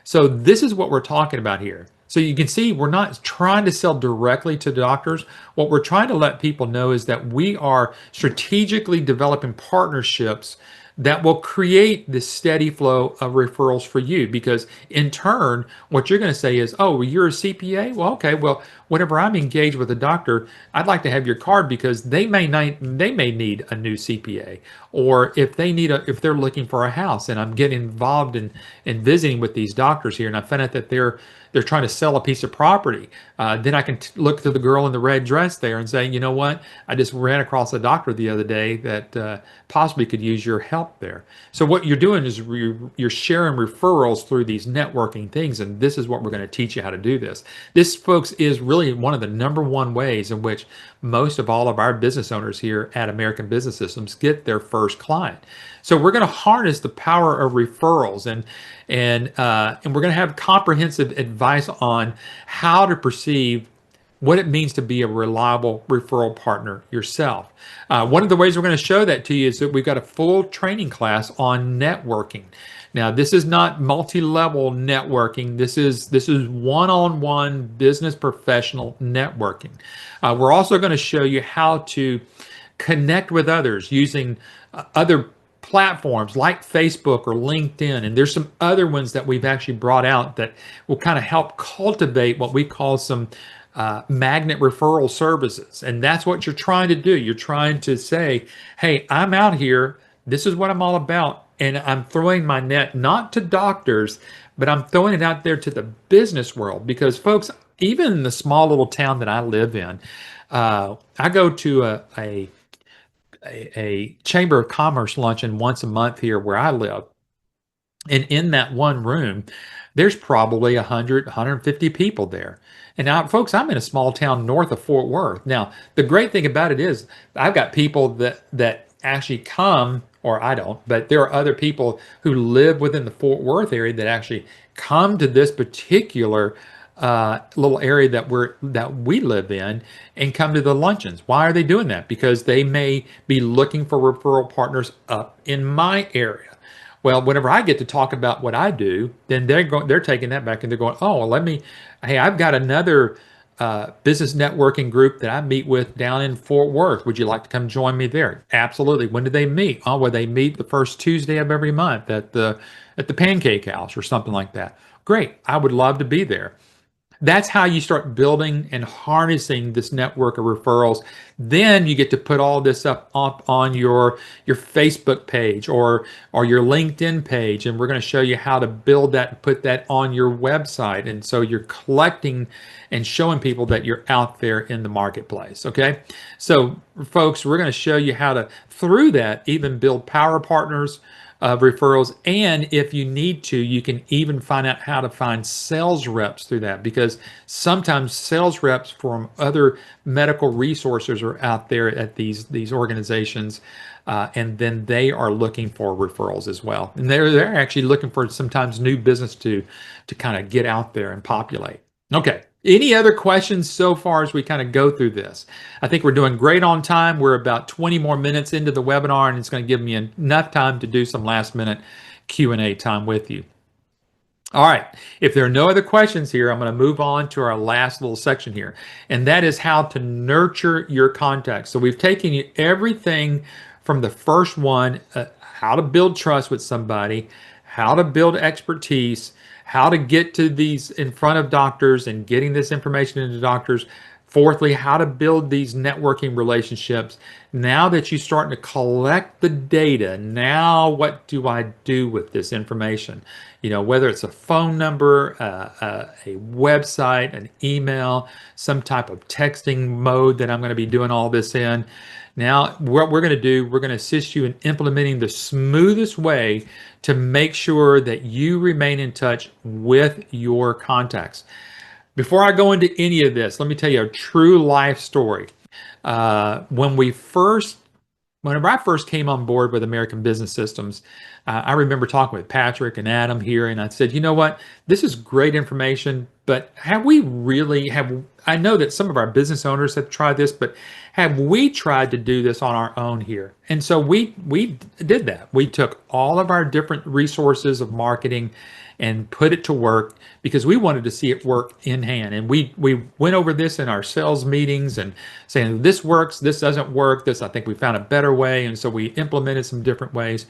So this is what we're talking about here. So you can see we're not trying to sell directly to doctors. What we're trying to let people know is that we are strategically developing partnerships that will create this steady flow of referrals for you, because in turn, what you're going to say is, oh, well, you're a CPA? Well, okay, well, whenever I'm engaged with a doctor, I'd like to have your card because they may need a new CPA, or if they're looking for a house and I'm getting involved in visiting with these doctors here and I find out that they're trying to sell a piece of property, then I can look to the girl in the red dress there and say, you know what, I just ran across a doctor the other day that possibly could use your help there. So what you're doing is you're sharing referrals through these networking things, and this is what we're going to teach you how to do this. This, folks, is really one of the number one ways in which most of all of our business owners here at American Business Systems get their first client. So we're going to harness the power of referrals, and we're going to have comprehensive advice on how to perceive what it means to be a reliable referral partner yourself. One of the ways we're going to show that to you is that we've got a full training class on networking. Now, this is not multi-level networking. This is one-on-one business professional networking. We're also going to show you how to connect with others using other platforms like Facebook or LinkedIn. And there's some other ones that we've actually brought out that will kind of help cultivate what we call some magnet referral services. And that's what you're trying to do. You're trying to say, hey, I'm out here. This is what I'm all about. And I'm throwing my net not to doctors, but I'm throwing it out there to the business world. Because, folks, even in the small little town that I live in, I go to a Chamber of Commerce luncheon once a month here where I live. And in that one room, there's probably 100, 150 people there. And now, folks, I'm in a small town north of Fort Worth. Now, the great thing about it is I've got people that actually come, or I don't, but there are other people who live within the Fort Worth area that actually come to this particular little area that we live in and come to the luncheons. Why are they doing that? Because they may be looking for referral partners up in my area. Well, whenever I get to talk about what I do, then they're taking that back and they're going, oh, well, hey, I've got another business networking group that I meet with down in Fort Worth. Would you like to come join me there? Absolutely. When do they meet? Oh, well, they meet the first Tuesday of every month at the Pancake House or something like that. Great. I would love to be there. That's how you start building and harnessing this network of referrals. Then you get to put all this up on your Facebook page or your LinkedIn page, and we're going to show you how to build that and put that on your website. And so you're collecting and showing people that you're out there in the marketplace. Okay, so folks, we're going to show you how to, through that, even build power partners of referrals. And if you need to, you can even find out how to find sales reps through that, because sometimes sales reps from other medical resources are out there at these organizations, and then they are looking for referrals as well. And they're actually looking for sometimes new business to kind of get out there and populate. Okay. Any other questions so far as we kind of go through this? I think we're doing great on time. We're about 20 more minutes into the webinar, and it's going to give me enough time to do some last minute Q&A time with you. All right. If there are no other questions here, I'm going to move on to our last little section here, and that is how to nurture your contacts. So we've taken you everything from the first one, how to build trust with somebody, how to build expertise, how to get to these in front of doctors and getting this information into doctors. Fourthly, how to build these networking relationships. Now that you're starting to collect the data, now what do I do with this information? You know, whether it's a phone number, a website, an email, some type of texting mode that I'm going to be doing all this in. Now, what we're going to do, we're going to assist you in implementing the smoothest way to make sure that you remain in touch with your contacts. Before I go into any of this, let me tell you a true life story. Whenever I first came on board with American Business Systems, I remember talking with Patrick and Adam here, and I said, you know what, this is great information, but I know that some of our business owners have tried this, but have we tried to do this on our own here? And so we did that. We took all of our different resources of marketing and put it to work because we wanted to see it work in hand. And we went over this in our sales meetings and saying, this works, this doesn't work, this, I think we found a better way. And so we implemented some different ways.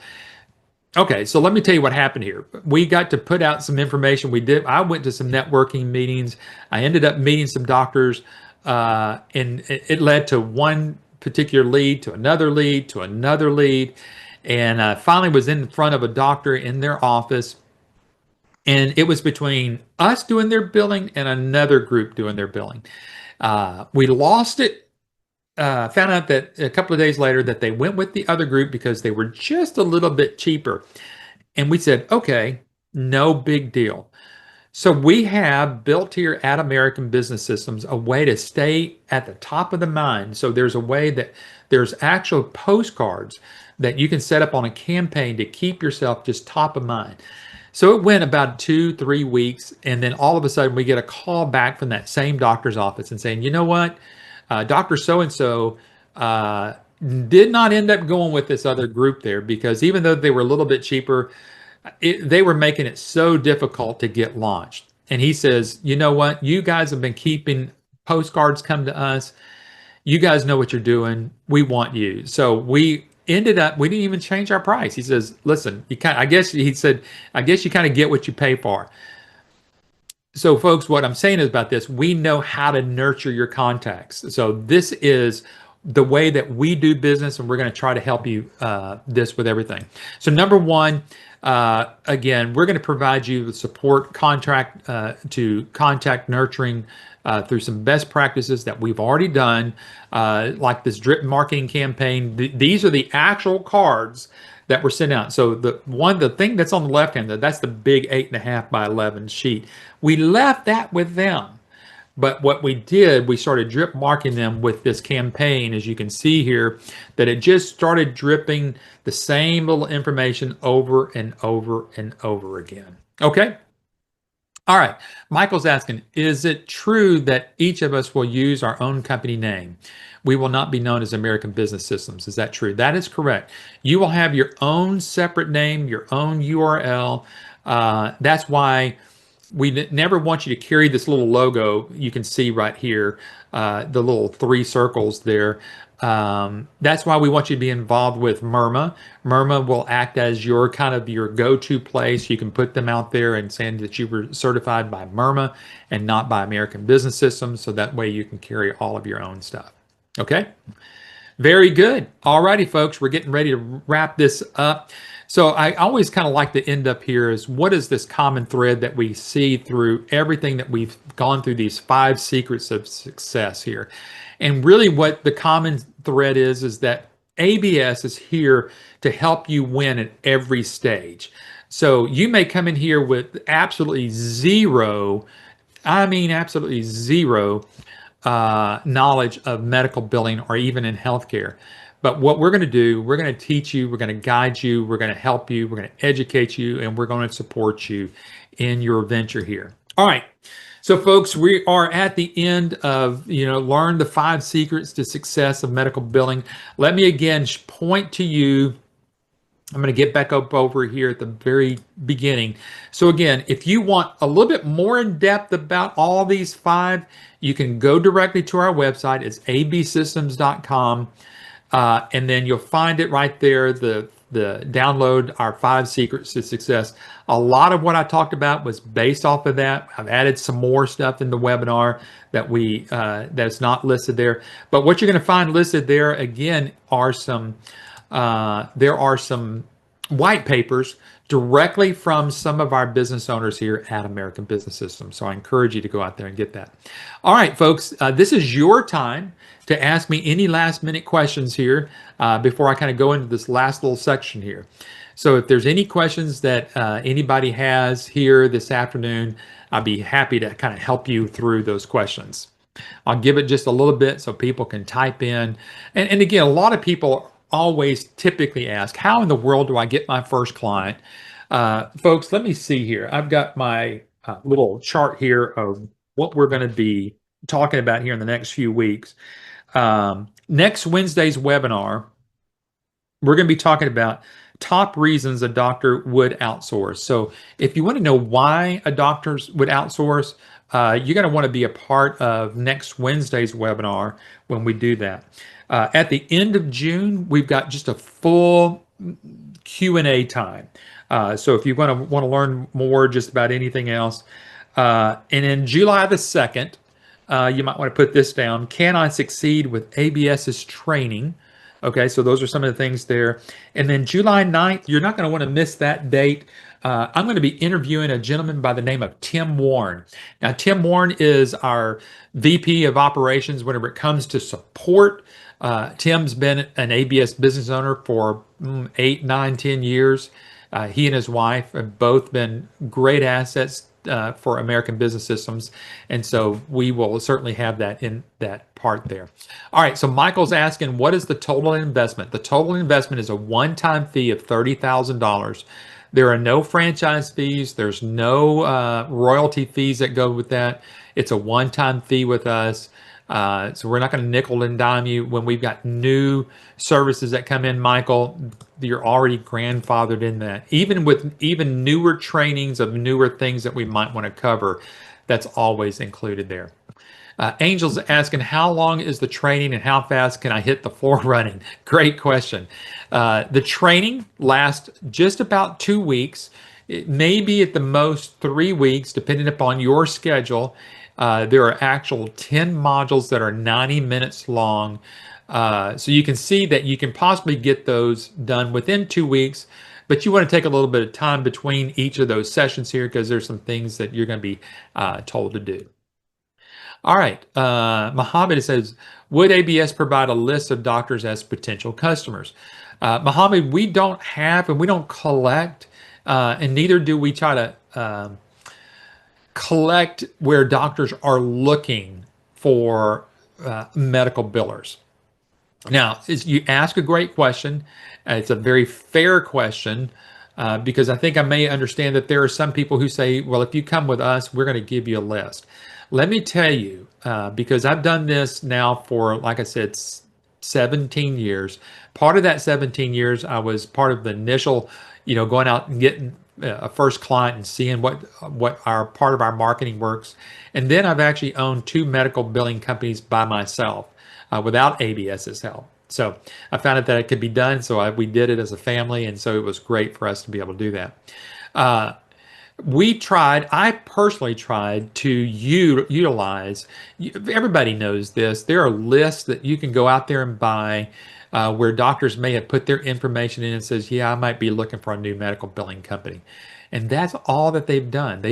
Okay, so let me tell you what happened here. We got to put out some information. I went to some networking meetings. I ended up meeting some doctors, and it led to one particular lead, to another lead, to another lead. And finally was in front of a doctor in their office. And it was between us doing their billing and another group doing their billing. We lost it. Found out that a couple of days later that they went with the other group because they were just a little bit cheaper. And we said, okay, no big deal. So we have built here at American Business Systems a way to stay at the top of the mind. So there's a way that there's actual postcards that you can set up on a campaign to keep yourself just top of mind. So it went about 2-3 weeks, and then all of a sudden we get a call back from that same doctor's office and saying, you know what? Dr. So-and-so did not end up going with this other group there because even though they were a little bit cheaper, they were making it so difficult to get launched. And he says, you know what? You guys have been keeping postcards come to us. You guys know what you're doing. We want you. So we ended up, we didn't even change our price. He says, listen, I guess he said, I guess you kind of get what you pay for. So folks, what I'm saying is about this, we know how to nurture your contacts. So this is the way that we do business, and we're going to try to help you this with everything. So number one, again, we're going to provide you with support to contact nurturing through some best practices that we've already done, like this drip marketing campaign. These are the actual cards that were sent out. So the thing that's on the left hand, that's the big 8.5 by 11 sheet. We left that with them. But what we did, we started drip marking them with this campaign, as you can see here, that it just started dripping the same little information over and over and over again. Okay? All right. Michael's asking, is it true that each of us will use our own company name? We will not be known as American Business Systems. Is that true? That is correct. You will have your own separate name, your own URL. That's why we never want you to carry this little logo you can see right here, the little 3 circles there. That's why we want you to be involved with MIRMA. MIRMA will act as your kind of your go-to place. You can put them out there and say that you were certified by MIRMA and not by American Business Systems, so that way you can carry all of your own stuff. Okay? Very good. All righty, folks, we're getting ready to wrap this up. So I always kind of like to end up here is, what is this common thread that we see through everything that we've gone through, these 5 secrets of success here? And really what the common thread is that ABS is here to help you win at every stage. So you may come in here with absolutely zero, I mean absolutely zero knowledge of medical billing or even in healthcare. But what we're going to do, we're going to teach you, we're going to guide you, we're going to help you, we're going to educate you, and we're going to support you in your venture here. All right. So folks, we are at the end of, learn the 5 secrets to success of medical billing. Let me again point to you. I'm going to get back up over here at the very beginning. So again, if you want a little bit more in depth about all these 5, you can go directly to our website. It's absystems.com. And then you'll find it right there, the download our 5 secrets to success. A lot of what I talked about was based off of that. I've added some more stuff in the webinar that that's not listed there. But what you're going to find listed there again are there are some white papers directly from some of our business owners here at American Business Systems. So I encourage you to go out there and get that. All right, folks, this is your time to ask me any last minute questions here before I kind of go into this last little section here. So if there's any questions that anybody has here this afternoon, I'd be happy to kind of help you through those questions. I'll give it just a little bit so people can type in. And again, a lot of people always typically ask, how in the world do I get my first client? Folks, let me see here. I've got my little chart here of what we're going to be talking about here in the next few weeks. Next Wednesday's webinar, we're going to be talking about top reasons a doctor would outsource. So if you want to know why a doctor would outsource, you're going to want to be a part of next Wednesday's webinar when we do that. At the end of June, we've got just a full Q&A time. So if you want to learn more just about anything else. And in July the 2nd, you might want to put this down. Can I succeed with ABS's training? Okay, so those are some of the things there. And then July 9th, you're not going to want to miss that date. I'm going to be interviewing a gentleman by the name of Tim Warren. Now, Tim Warren is our VP of operations whenever it comes to support. Tim's been an ABS business owner for 8, 9, 10 years. He and his wife have both been great assets for American Business Systems. And so we will certainly have that in that part there. All right, so Michael's asking, what is the total investment? The total investment is a one-time fee of $30,000. There are no franchise fees. There's no royalty fees that go with that. It's a one-time fee with us. So we're not going to nickel and dime you when we've got new services that come in, Michael. You're already grandfathered in that. Even with even newer trainings of newer things that we might want to cover, that's always included there. Angel's asking, how long is the training and how fast can I hit the floor running? Great question. The training lasts just about 2 weeks. It may be at the most 3 weeks, depending upon your schedule. There are actual 10 modules that are 90 minutes long. So you can see that you can possibly get those done within 2 weeks, but you want to take a little bit of time between each of those sessions here because there's some things that you're going to be told to do. All right. Mohammed says, would ABS provide a list of doctors as potential customers? Mohammed, we don't have and we don't collect, and neither do we try to collect where doctors are looking for medical billers. Now, you ask a great question. It's a very fair question because I think I may understand that there are some people who say, well, if you come with us, we're going to give you a list. Let me tell you, because I've done this now for, like I said, 17 years. Part of that 17 years, I was part of the initial, going out and getting a first client and seeing what our part of our marketing works. And then I've actually owned 2 medical billing companies by myself without ABS's help. So I found out that it could be done. So we did it as a family. And so it was great for us to be able to do that. I personally tried to utilize, everybody knows this, there are lists that you can go out there and buy where doctors may have put their information in and says, yeah, I might be looking for a new medical billing company. And that's all that they've done.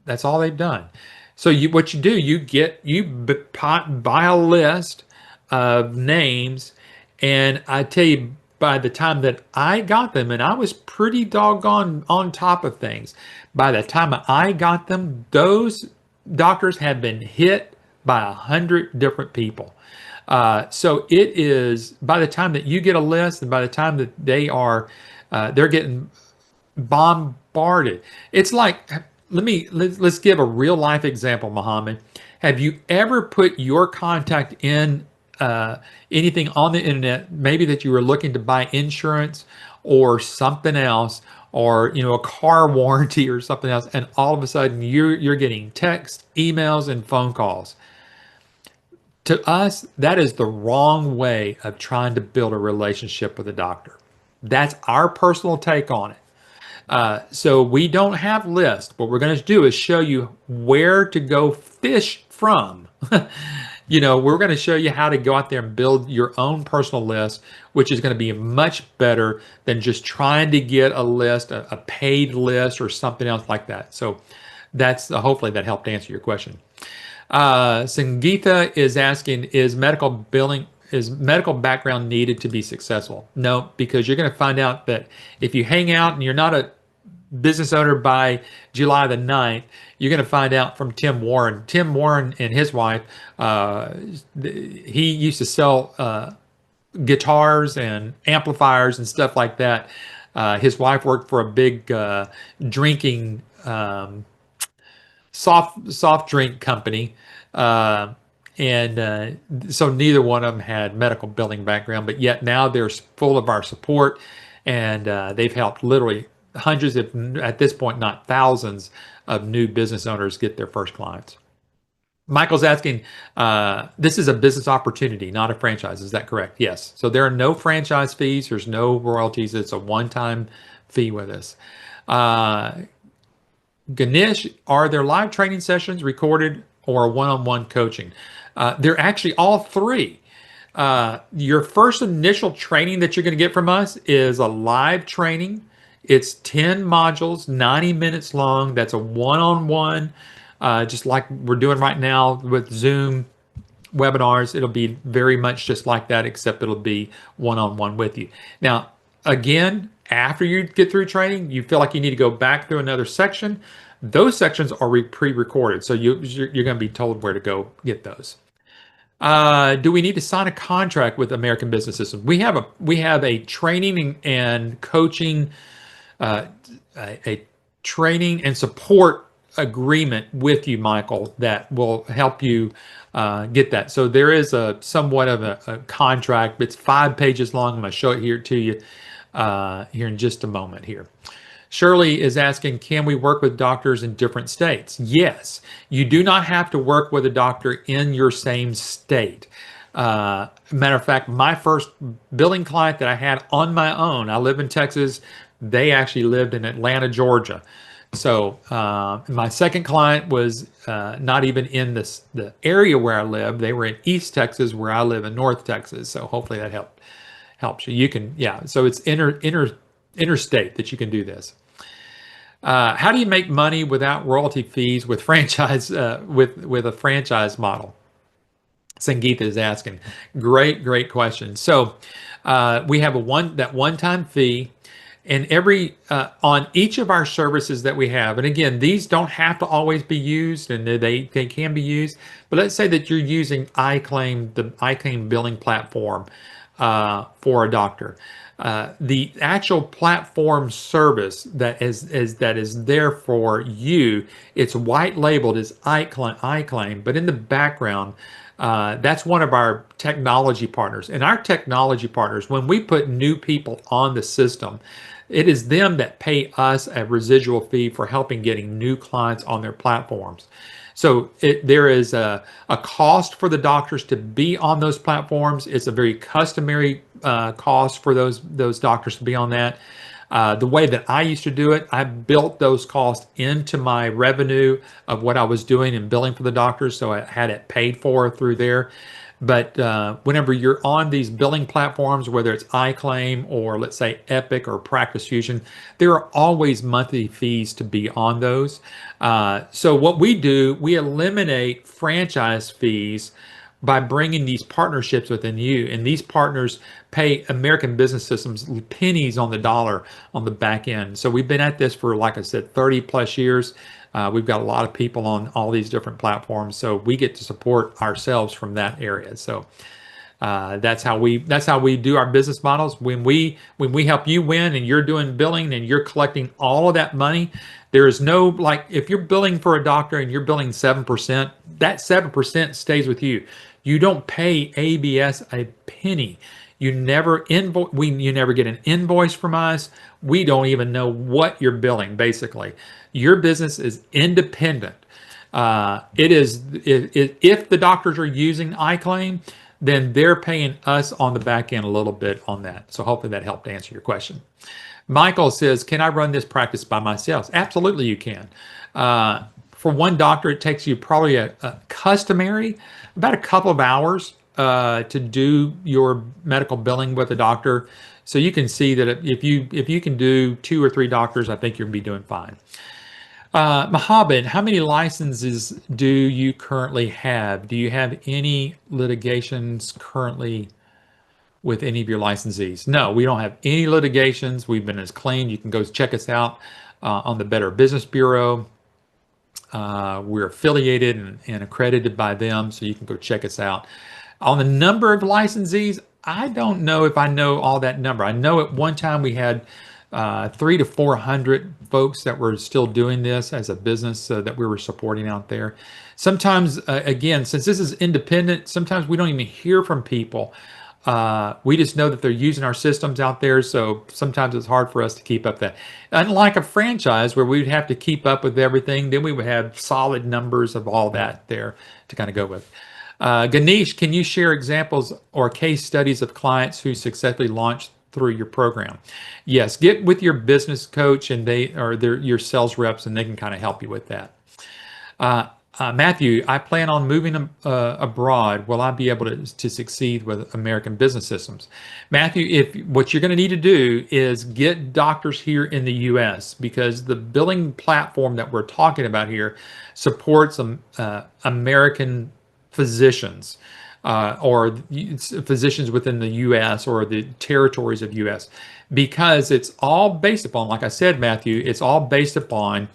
That's all they've done. So what you do, you buy a list of names, and I tell you, by the time that I got them, and I was pretty doggone on top of things, by the time I got them, those doctors had been hit by 100 different people. So it is, by the time that you get a list and by the time that they're getting bombarded. It's like, let's give a real life example, Muhammad. Have you ever put your contact in anything on the internet, maybe that you were looking to buy insurance or something else, or a car warranty or something else, and all of a sudden you're getting texts, emails, and phone calls? To us, that is the wrong way of trying to build a relationship with a doctor. That's our personal take on it. So we don't have lists. What we're going to do is show you where to go fish from. We're going to show you how to go out there and build your own personal list, which is going to be much better than just trying to get a list, a paid list or something else like that. So that's hopefully that helped answer your question. Sangeeta is asking, is medical background needed to be successful? No, because you're going to find out that if you hang out and you're not a business owner by July the 9th, you're going to find out from Tim Warren. Tim Warren and his wife, he used to sell guitars and amplifiers and stuff like that. His wife worked for a big drinking soft drink company, and so neither one of them had medical billing background, but yet now they're full of our support, and they've helped literally hundreds, if at this point not thousands, of new business owners get their first clients. Michael's asking, this is a business opportunity, not a franchise. Is that correct? Yes. So there are no franchise fees. There's no royalties. It's a one-time fee with us. Ganesh, are there live training sessions recorded or one-on-one coaching? They're actually all 3. Your first initial training that you're going to get from us is a live training. It's 10 modules, 90 minutes long. That's a one-on-one, just like we're doing right now with Zoom webinars. It'll be very much just like that, except it'll be one-on-one with you. Now, again, after you get through training, you feel like you need to go back through another section. Those sections are pre-recorded, so you're going to be told where to go get those. Do we need to sign a contract with American Business System? We have a training and coaching, a training and support agreement with you, Michael, that will help you get that. So there is a somewhat of a contract. It's 5 pages long. I'm going to show it here to you here in just a moment here. Shirley is asking, can we work with doctors in different states? Yes, you do not have to work with a doctor in your same state. Matter of fact, my first billing client that I had on my own, I live in Texas. They actually lived in Atlanta, Georgia. So my second client was not even in the area where I live. They were in East Texas, where I live in North Texas. So hopefully that helps you. You can, yeah. So it's interstate that you can do this. How do you make money without royalty fees with franchise with a franchise model? Sangeetha is asking. Great question. So we have that one-time fee, and every on each of our services that we have. And again, these don't have to always be used, and they can be used. But let's say that you're using iClaim, the iClaim billing platform for a doctor. The actual platform service that is there for you, it's white labeled as iClaim, but in the background, that's one of our technology partners. And our technology partners, when we put new people on the system, it is them that pay us a residual fee for helping getting new clients on their platforms. So there is a cost for the doctors to be on those platforms. It's a very customary cost for those doctors to be on that. The way that I used to do it, I built those costs into my revenue of what I was doing and billing for the doctors, so I had it paid for through there. But whenever you're on these billing platforms, whether it's iClaim or let's say Epic or Practice Fusion, there are always monthly fees to be on those. So what we do, we eliminate franchise fees by bringing these partnerships within you. And these partners pay American Business Systems pennies on the dollar on the back end. So we've been at this for, like I said, 30 plus years. We've got a lot of people on all these different platforms, so we get to support ourselves from that area. So that's how we do our business models. When we help you win, and you're doing billing and you're collecting all of that money, there is no, like, if you're billing for a doctor and you're billing 7%, that 7% stays with you. You don't pay ABS a penny. You never you never get an invoice from us. We don't even know what you're billing, basically. Your business is independent. It is, if the doctors are using iClaim, then they're paying us on the back end a little bit on that. So hopefully that helped answer your question. Michael says, can I run this practice by myself? Absolutely you can. For one doctor, it takes you probably a customary, about a couple of hours to do your medical billing with a doctor. So you can see that if you can do 2 or 3 doctors, I think you'll be doing fine. Mohammed, how many licenses do you currently have? Do you have any litigations currently with any of your licensees? No, we don't have any litigations. We've been as clean. You can go check us out on the Better Business Bureau. We're affiliated and accredited by them, so you can go check us out. On the number of licensees, I don't know if I know all that number. I know at one time we had 300 to 400 folks that were still doing this as a business that we were supporting out there. Sometimes, again, since this is independent, sometimes we don't even hear from people. We just know that they're using our systems out there, so sometimes it's hard for us to keep up that. Unlike a franchise where we'd have to keep up with everything, then we would have solid numbers of all that there to kind of go with. Ganesh, can you share examples or case studies of clients who successfully launched through your program? Yes, get with your business coach and your sales reps, and they can kind of help you with that. Matthew, I plan on moving abroad. Will I be able to succeed with American Business Systems? Matthew, what you're going to need to do is get doctors here in the U.S. because the billing platform that we're talking about here supports American physicians or physicians within the U.S. or the territories of U.S. because it's all based upon, like I said, Matthew, it's all based upon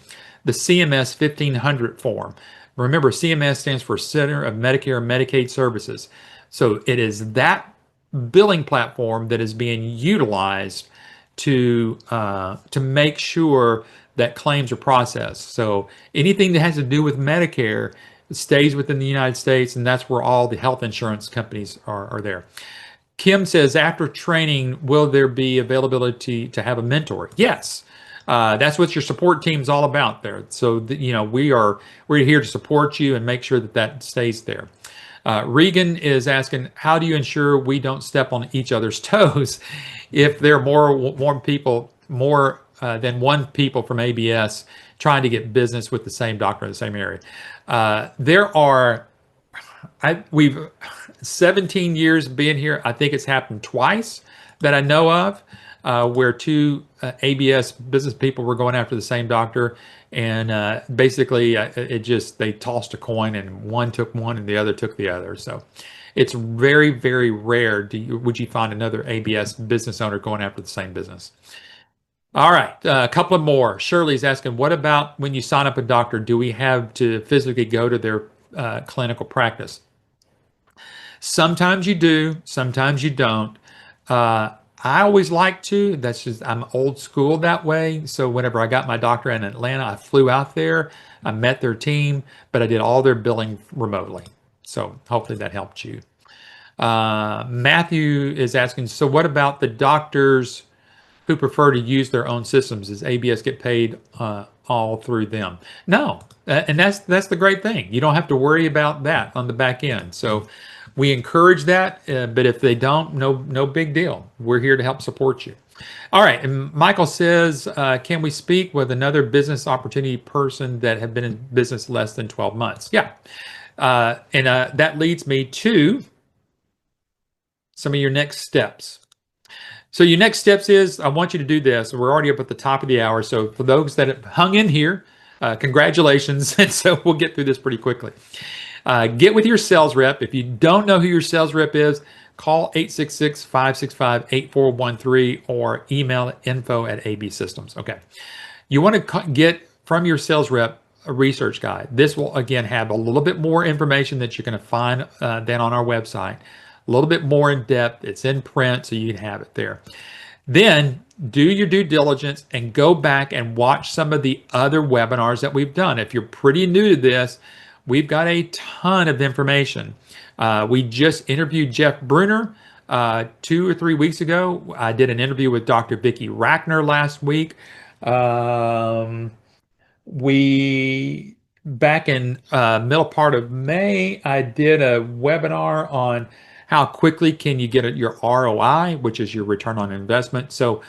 the CMS 1500 form. Remember, CMS stands for Center of Medicare and Medicaid Services. So it is that billing platform that is being utilized to make sure that claims are processed. So anything that has to do with Medicare stays within the United States, and that's where all the health insurance companies are there. Kim says, after training, will there be availability to have a mentor? Yes. That's what your support team is all about there. So, we're here to support you and make sure that that stays there. Regan is asking, how do you ensure we don't step on each other's toes if there are more than one people from ABS trying to get business with the same doctor in the same area? We've 17 years being here. I think it's happened twice that I know of, where two ABS business people were going after the same doctor, and basically they tossed a coin, and one took one and the other took the other. So it's very, very rare would you find another ABS business owner going after the same business. All right, a couple of more. Shirley's asking, what about when you sign up a doctor? Do we have to physically go to their clinical practice? Sometimes you do, sometimes you don't. I always like to. I'm old school that way. So whenever I got my doctor in Atlanta, I flew out there, I met their team, but I did all their billing remotely. So hopefully that helped you. Matthew is asking, so what about the doctors who prefer to use their own systems? Does ABS get paid all through them? No, and that's the great thing. You don't have to worry about that on the back end. So we encourage that, but if they don't, no big deal. We're here to help support you. All right, and Michael says, can we speak with another business opportunity person that have been in business less than 12 months? Yeah, and that leads me to some of your next steps. So your next steps is, I want you to do this. We're already up at the top of the hour, so for those that have hung in here, congratulations. And so we'll get through this pretty quickly. Get with your sales rep. If you don't know who your sales rep is, call 866-565-8413 or email info@AB Systems. Okay. You want to get from your sales rep a research guide. This will, again, have a little bit more information that you're going to find than on our website. A little bit more in depth. It's in print, so you can have it there. Then do your due diligence and go back and watch some of the other webinars that we've done. If you're pretty new to this, we've got a ton of information. We just interviewed Jeff Bruner 2 or 3 weeks ago. I did an interview with Dr. Vicki Rackner last week. Back in middle part of May, I did a webinar on how quickly can you get your ROI, which is your return on investment. So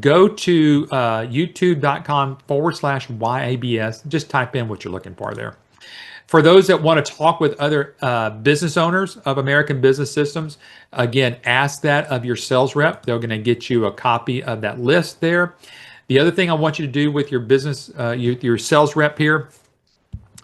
go to youtube.com/YABS. Just type in what you're looking for there. For those that want to talk with other business owners of American Business Systems, again, ask that of your sales rep. They're going to get you a copy of that list there. The other thing I want you to do with your business, your sales rep here,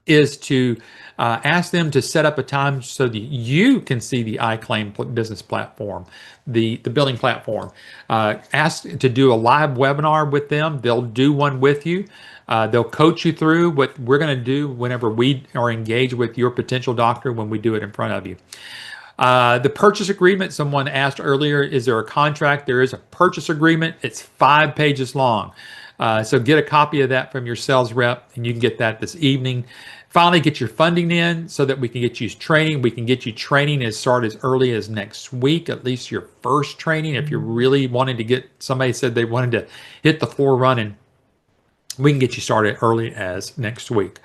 is to ask them to set up a time so that you can see the iClaim business platform, the billing platform. Ask to do a live webinar with them. They'll do one with you. They'll coach you through what we're going to do whenever we are engaged with your potential doctor when we do it in front of you. The purchase agreement, someone asked earlier, is there a contract? There is a purchase agreement. It's 5 pages long. So get a copy of that from your sales rep, and you can get that this evening. Finally, get your funding in so that we can get you training. We can get you training as early as next week, at least your first training. If you're really wanting to get, somebody said they wanted to hit the floor running, we can get you started early as next week.